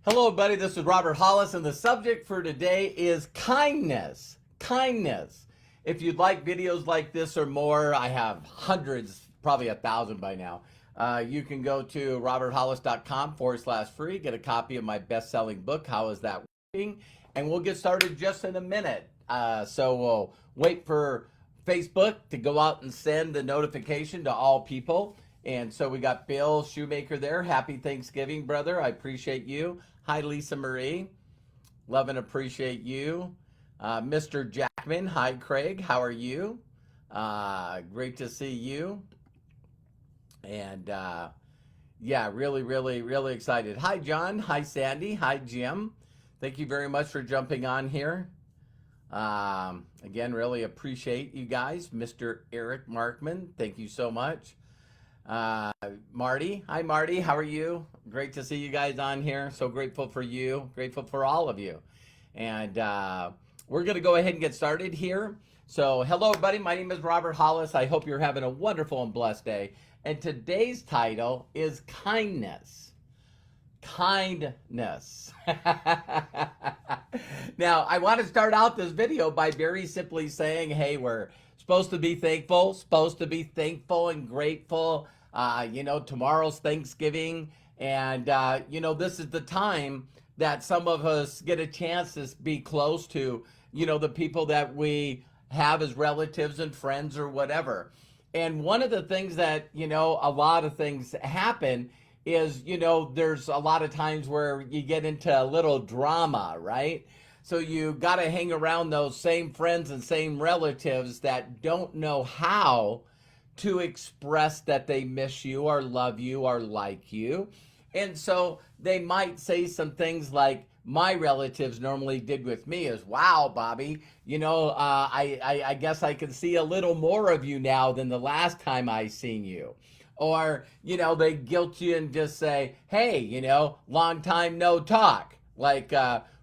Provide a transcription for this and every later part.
Hello, everybody. This is Robert Hollis, and the subject for today is kindness. Kindness. If you'd like videos like this or more, I have hundreds, probably 1,000 by now. You can go to roberthollis.com/free, get a copy of my best-selling book, How Is That Working? And we'll get started just in a minute. So we'll wait for Facebook to go out and send the notification to all people. And so we got Bill Shoemaker there. Happy Thanksgiving, brother. I appreciate you. Hi, Lisa Marie. Love and appreciate you. Mr. Jackman. Hi, Craig. How are you? Great to see you. And yeah, really excited. Hi, John. Hi, Sandy. Hi, Jim. Thank you very much for jumping on here. Again, really appreciate you guys. Mr. Eric Markman, thank you so much. Marty, hi Marty, how are you? Great to see you guys on here. So grateful for you, grateful for all of you. And we're going to go ahead and get started here. So hello everybody, my name is Robert Hollis. I hope you're having a wonderful and blessed day. And today's title is kindness. Kindness. Now, I want to start out this video by very simply saying, hey, we're supposed to be thankful and grateful. Tomorrow's Thanksgiving, and this is the time that some of us get a chance to be close to, the people that we have as relatives and friends or whatever. And one of the things that, a lot of things happen is, there's a lot of times where you get into a little drama, right? So you got to hang around those same friends and same relatives that don't know how to express that they miss you or love you or like you. And so they might say some things like my relatives normally did with me is, wow, Bobby, I guess I can see a little more of you now than the last time I seen you. Or, they guilt you and just say, hey, long time no talk. Like,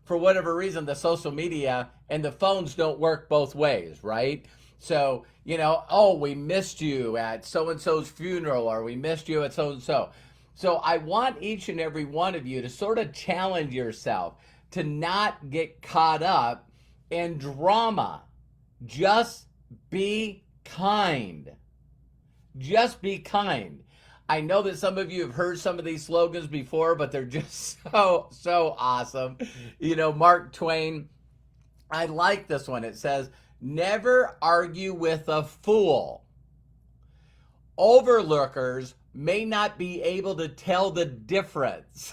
for whatever reason, the social media and the phones don't work both ways, right? So, oh, we missed you at so-and-so's funeral, or we missed you at so-and-so. So I want each and every one of you to sort of challenge yourself to not get caught up in drama. Just be kind. Just be kind. I know that some of you have heard some of these slogans before, but they're just so awesome. Mark Twain, I like this one. It says, never argue with a fool. Overlookers may not be able to tell the difference.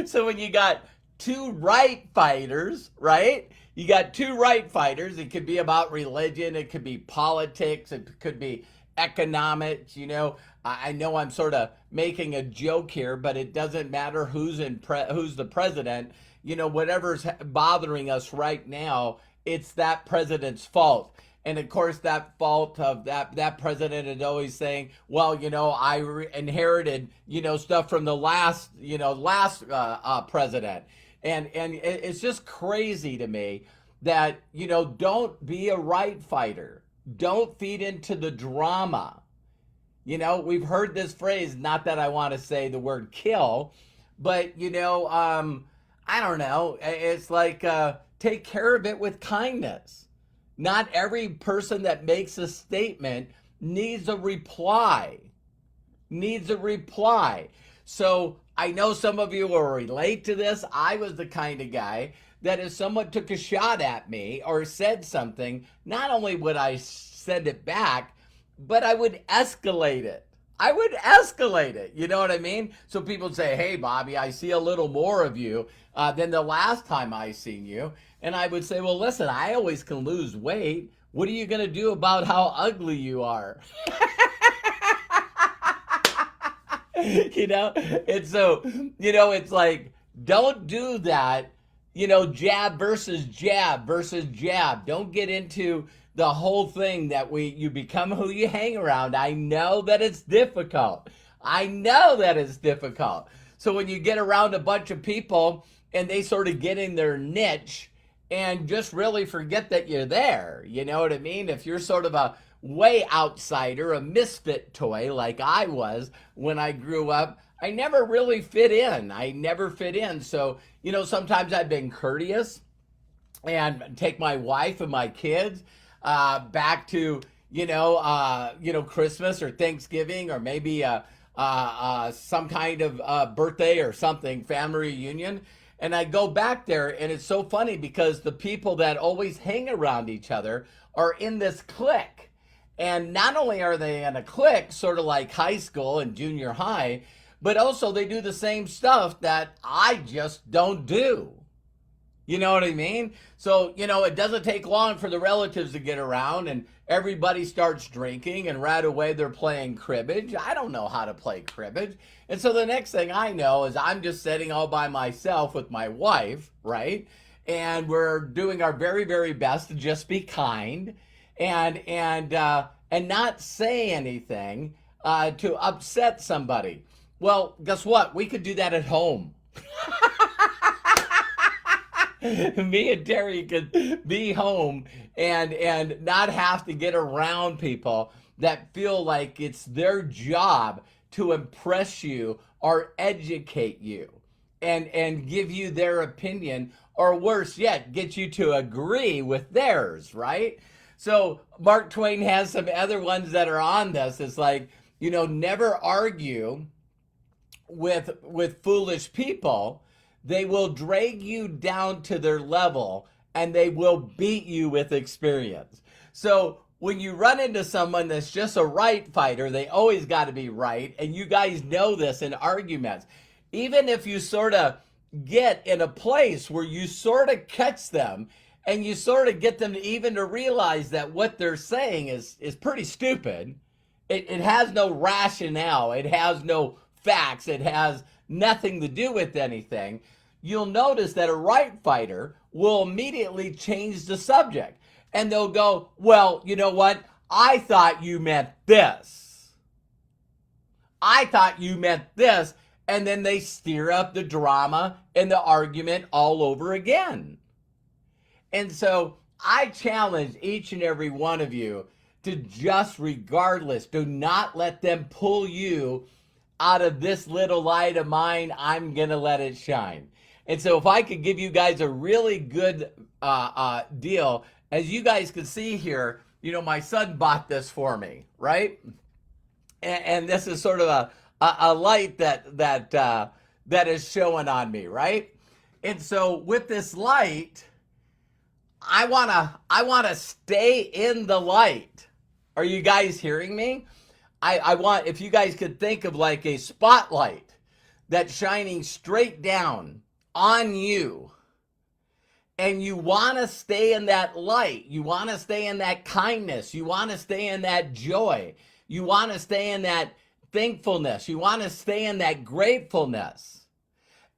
So when you got two right fighters, right? You got two right fighters. It could be about religion. It could be politics. It could be economics. I know I'm sort of making a joke here, but it doesn't matter who's the president. Whatever's bothering us right now, it's that president's fault. And of course, that fault of that president is always saying, well, I inherited, stuff from the last president. And it's just crazy to me that, don't be a right fighter. Don't feed into the drama. We've heard this phrase, not that I want to say the word kill, but, I don't know. It's like, take care of it with kindness. Not every person that makes a statement needs a reply. So I know some of you will relate to this. I was the kind of guy that if someone took a shot at me or said something, not only would I send it back, but I would escalate it. You know what I mean? So people say, hey, Bobby, I see a little more of you than the last time I seen you. And I would say, well, listen, I always can lose weight. What are you going to do about how ugly you are? And so, it's like, don't do that, jab versus jab. Don't get into the whole thing that you become who you hang around. I know that it's difficult. So when you get around a bunch of people and they sort of get in their niche and just really forget that you're there, you know what I mean? If you're sort of a way outsider, a misfit toy like I was when I grew up, I never really fit in. I never fit in. So, sometimes I've been courteous and take my wife and my kids back to Christmas or Thanksgiving, or maybe some kind of birthday or something, family reunion. And I go back there, and it's so funny because the people that always hang around each other are in this clique. And not only are they in a clique, sort of like high school and junior high, but also they do the same stuff that I just don't do. You know what I mean? So, it doesn't take long for the relatives to get around and everybody starts drinking, and right away they're playing cribbage. I don't know how to play cribbage. And so the next thing I know is I'm just sitting all by myself with my wife, right? And we're doing our very, very best to just be kind and not say anything to upset somebody. Well, guess what? We could do that at home. Me and Terry could be home and not have to get around people that feel like it's their job to impress you or educate you and give you their opinion, or worse yet, get you to agree with theirs, right? So Mark Twain has some other ones that are on this. It's like, never argue with foolish people. They will drag you down to their level and they will beat you with experience. So when you run into someone that's just a right fighter, they always got to be right. And you guys know this in arguments. Even if you sort of get in a place where you sort of catch them and you sort of get them to realize that what they're saying is pretty stupid. It has no rationale. It has no facts. It has nothing to do with anything. You'll notice that a right fighter will immediately change the subject. And they'll go, well, you know what? I thought you meant this. I thought you meant this. And then they stir up the drama and the argument all over again. And so I challenge each and every one of you to just, regardless, do not let them pull you out of this little light of mine. I'm going to let it shine. And so if I could give you guys a really good deal, as you guys can see here, my son bought this for me, right? And this is sort of a light that is showing on me, right? And so with this light, I wanna stay in the light. Are you guys hearing me? I want, if you guys could think of like a spotlight that's shining straight down on you, and you want to stay in that light, you want to stay in that kindness, you want to stay in that joy, you want to stay in that thankfulness, you want to stay in that gratefulness,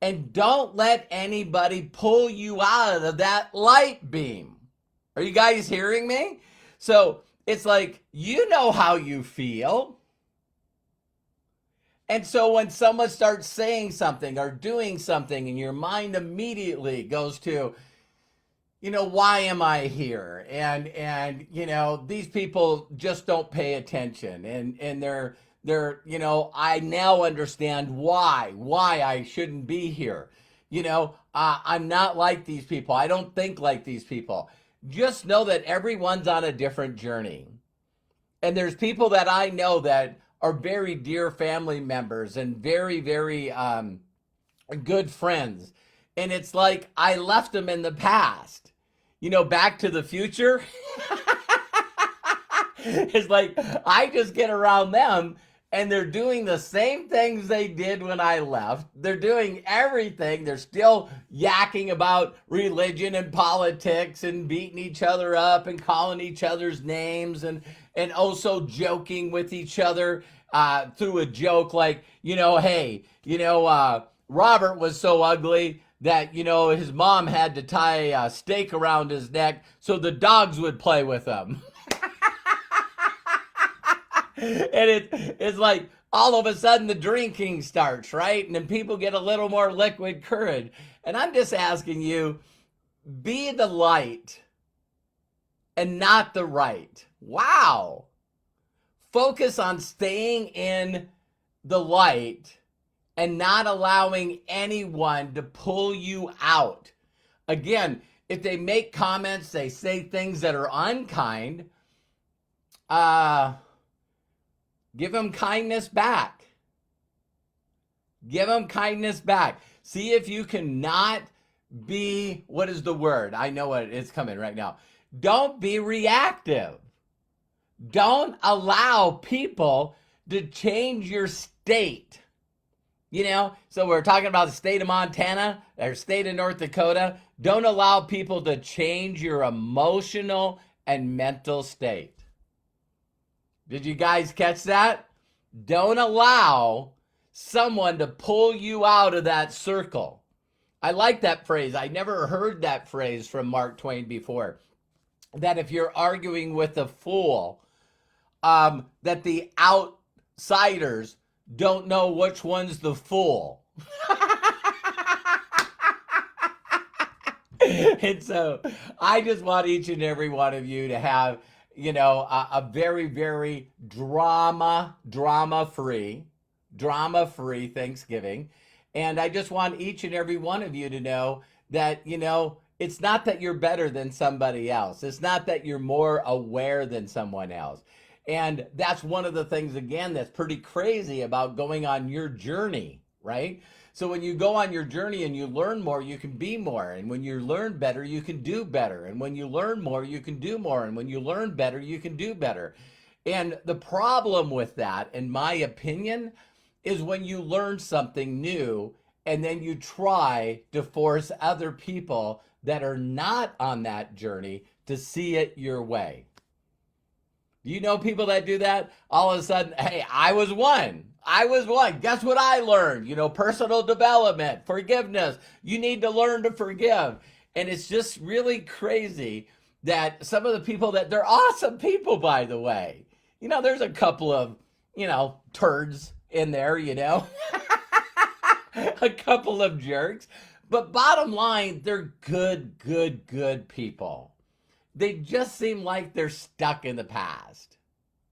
and don't let anybody pull you out of that light beam. Are you guys hearing me? So it's like, you know how you feel. And so when someone starts saying something or doing something, and your mind immediately goes to, why am I here? And these people just don't pay attention. And they're I now understand why I shouldn't be here. I'm not like these people. I don't think like these people. Just know that everyone's on a different journey. And there's people that I know that are very dear family members and very, very good friends. And it's like I left them in the past. Back to the Future. It's like I just get around them and they're doing the same things they did when I left. They're doing everything. They're still yakking about religion and politics and beating each other up and calling each other's names and also joking with each other through a joke like, hey, Robert was so ugly that, his mom had to tie a stake around his neck so the dogs would play with him. And it's like all of a sudden the drinking starts, right? And then people get a little more liquid courage. And I'm just asking you, be the light and not the right. Wow. Focus on staying in the light and not allowing anyone to pull you out. Again, if they make comments, they say things that are unkind, give them kindness back. Give them kindness back. See if you cannot be, what is the word? I know what it's coming right now. Don't be reactive. Don't allow people to change your state. You know, so we're talking about the state of Montana or state of North Dakota. Don't allow people to change your emotional and mental state. Did you guys catch that? Don't allow someone to pull you out of that circle. I like that phrase. I never heard that phrase from Mark Twain before. That if you're arguing with a fool, that the outsiders don't know which one's the fool. And so I just want each and every one of you to have, you know, a very, very drama-free Thanksgiving. And I just want each and every one of you to know that, you know, it's not that you're better than somebody else. It's not that you're more aware than someone else. And that's one of the things, again, that's pretty crazy about going on your journey, right? So when you go on your journey and you learn more, you can be more. And when you learn better, you can do better. And when you learn more, you can do more. And when you learn better, you can do better. And the problem with that, in my opinion, is when you learn something new and then you try to force other people that are not on that journey to see it your way. Do you know people that do that? All of a sudden, hey, I was one. Guess what I learned? You know, personal development, forgiveness. You need to learn to forgive. And it's just really crazy that some of the people that, they're awesome people, by the way. You know, there's a couple of, you know, turds in there, you know, a couple of jerks. But bottom line, they're good people. They just seem like they're stuck in the past.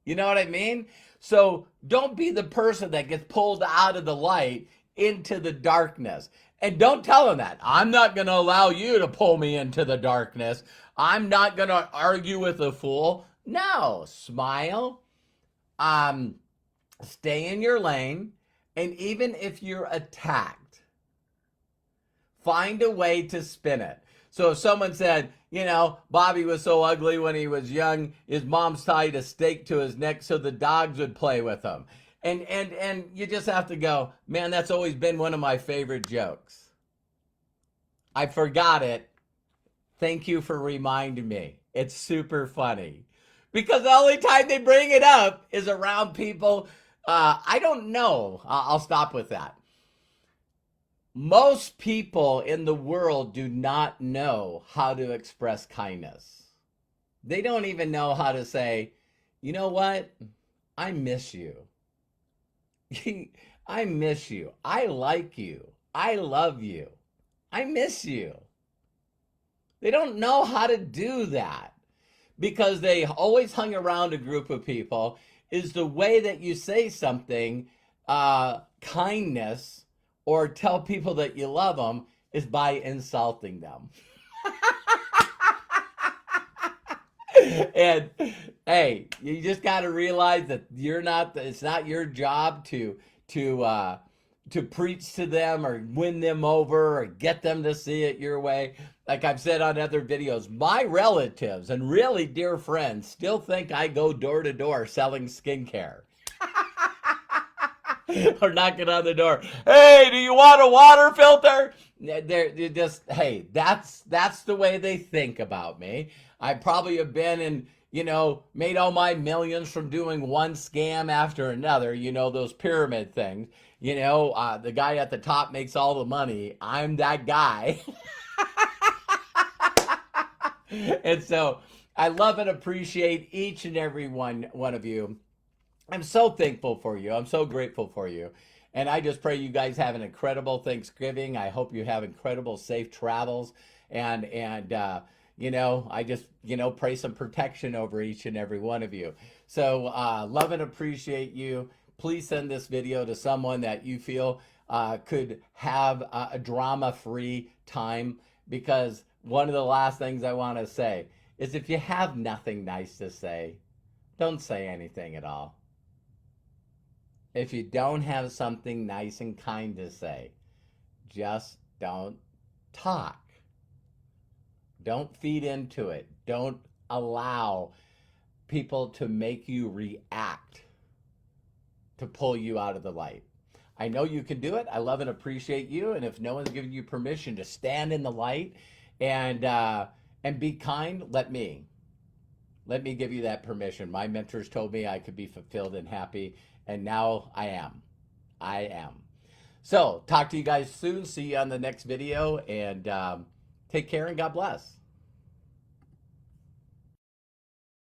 You know what I mean? So don't be the person that gets pulled out of the light into the darkness. And don't tell them that. I'm not going to allow you to pull me into the darkness. I'm not going to argue with a fool. No, smile. Stay in your lane. And even if you're attacked, find a way to spin it. So if someone said, you know, Bobby was so ugly when he was young, his mom's tied a stake to his neck so the dogs would play with him. And you just have to go, man, that's always been one of my favorite jokes. I forgot it. Thank you for reminding me. It's super funny. Because the only time they bring it up is around people, I don't know. I'll stop with that. Most people in the world do not know how to express kindness. They don't even know how to say, you know what? I miss you. I miss you. I like you. I love you. I miss you. They don't know how to do that because they always hung around a group of people. Is the way that you say something, kindness, or tell people that you love them, is by insulting them. And hey, you just got to realize that it's not your job to preach to them or win them over or get them to see it your way. Like I've said on other videos, my relatives and really dear friends still think I go door to door selling skincare. Or knocking on the door. Hey, do you want a water filter? They're just, hey, that's the way they think about me. I probably have been in, you know, made all my millions from doing one scam after another, you know, those pyramid things. You know, the guy at the top makes all the money. I'm that guy. And so I love and appreciate each and every one of you. I'm so thankful for you. I'm so grateful for you. And I just pray you guys have an incredible Thanksgiving. I hope you have incredible safe travels. And you know, I just, you know, pray some protection over each and every one of you. So love and appreciate you. Please send this video to someone that you feel could have a drama-free time, because one of the last things I want to say is if you have nothing nice to say, don't say anything at all. If you don't have something nice and kind to say, just don't talk. Don't feed into it. Don't allow people to make you react to pull you out of the light. I know you can do it. I love and appreciate you. And if no one's giving you permission to stand in the light and be kind, let me give you that permission. My mentors told me I could be fulfilled and happy, and now I am. I am. So talk to you guys soon. See you on the next video, and take care and God bless.